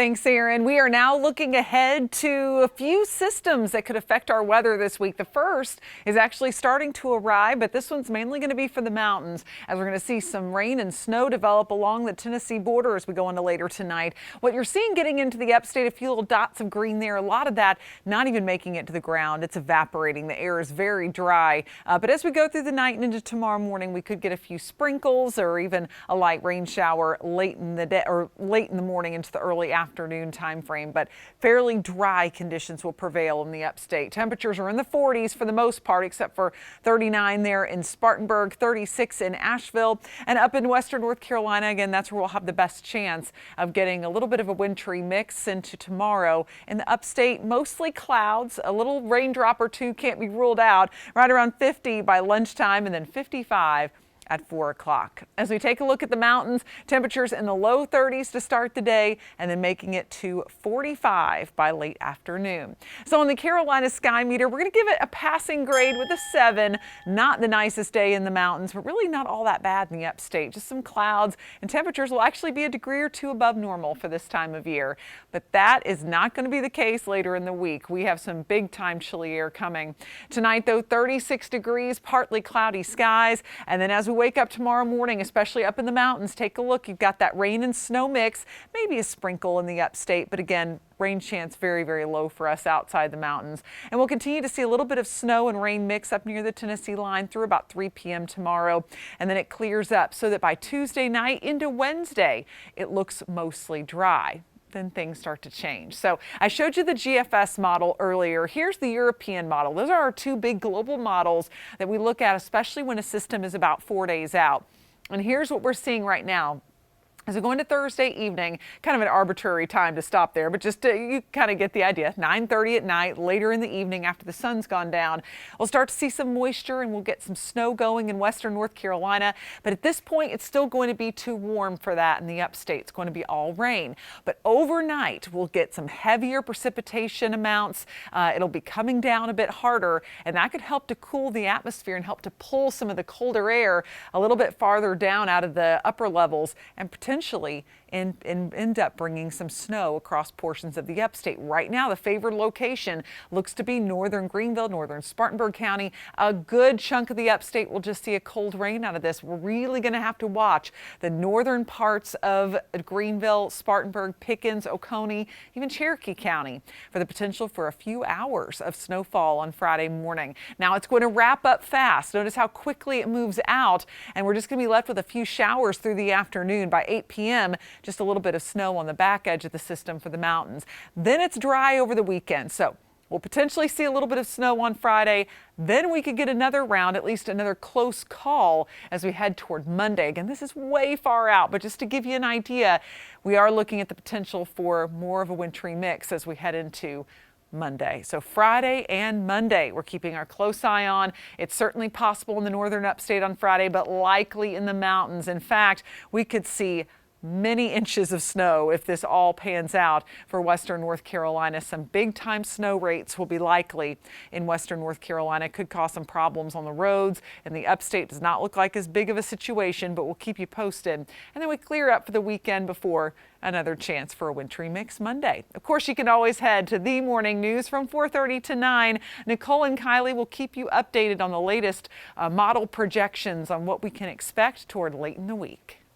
Thanks, Aaron. We are now looking ahead to a few systems that could affect our weather this week. The first is actually starting to arrive, but this one's mainly going to be for the mountains, as we're going to see some rain and snow develop along the Tennessee border as we go into later tonight. What you're seeing getting into the upstate, a few little dots of green there, a lot of that not even making it to the ground. It's evaporating. The air is very dry. But as we go through the night and into tomorrow morning, we could get a few sprinkles or even a light rain shower late in the day or late in the morning into the early afternoon time frame, but fairly dry conditions will prevail in the upstate. Temperatures are in the 40s for the most part, except for 39 there in Spartanburg, 36 in Asheville, and up in western North Carolina. Again, that's where we'll have the best chance of getting a little bit of a wintry mix into tomorrow. In the upstate, mostly clouds, a little raindrop or two can't be ruled out, right around 50 by lunchtime and then 55 at 4 o'clock. As we take a look at the mountains, temperatures in the low 30s to start the day and then making it to 45 by late afternoon. So on the Carolina Sky Meter, we're going to give it a passing grade with a 7. Not the nicest day in the mountains, but really not all that bad in the upstate. Just some clouds, and temperatures will actually be a degree or two above normal for this time of year. But that is not going to be the case later in the week. We have some big time chilly air coming. Tonight, though, 36 degrees, partly cloudy skies, and then as we wake up tomorrow morning, especially up in the mountains, take a look. You've got that rain and snow mix, maybe a sprinkle in the upstate, but again, rain chance very, very low for us outside the mountains. And we'll continue to see a little bit of snow and rain mix up near the Tennessee line through about 3 p.m. tomorrow. And then it clears up so that by Tuesday night into Wednesday, it looks mostly dry. Then things start to change. So I showed you the GFS model earlier. Here's the European model. Those are our two big global models that we look at, especially when a system is about 4 days out. And here's what we're seeing right now. As we go into Thursday evening, kind of an arbitrary time to stop there, but just you kind of get the idea. 9:30 at night, later in the evening after the sun's gone down, we'll start to see some moisture and we'll get some snow going in western North Carolina. But at this point, it's still going to be too warm for that in the upstate. It's going to be all rain. But overnight, we'll get some heavier precipitation amounts. It'll be coming down a bit harder, and that could help to cool the atmosphere and help to pull some of the colder air a little bit farther down out of the upper levels and potentially end up bringing some snow across portions of the upstate. Right now, the favored location looks to be northern Greenville, northern Spartanburg County. A good chunk of the upstate will just see a cold rain out of this. We're really going to have to watch the northern parts of Greenville, Spartanburg, Pickens, Oconee, even Cherokee County for the potential for a few hours of snowfall on Friday morning. Now, it's going to wrap up fast. Notice how quickly it moves out, and we're just going to be left with a few showers through the afternoon. By 8 p.m., just a little bit of snow on the back edge of the system for the mountains. Then it's dry over the weekend. So we'll potentially see a little bit of snow on Friday. Then we could get another round, at least another close call as we head toward Monday. Again, this is way far out, but just to give you an idea, we are looking at the potential for more of a wintry mix as we head into Monday. So Friday and Monday, we're keeping our close eye on. It's certainly possible in the northern upstate on Friday, but likely in the mountains. In fact, we could see many inches of snow if this all pans out for western North Carolina. Some big time snow rates will be likely in western North Carolina. It could cause some problems on the roads, and the upstate does not look like as big of a situation, but we'll keep you posted. And then we clear up for the weekend before another chance for a wintry mix Monday. Of course, you can always head to the Morning News from 4:30 to 9. Nicole and Kylie will keep you updated on the latest model projections on what we can expect toward late in the week.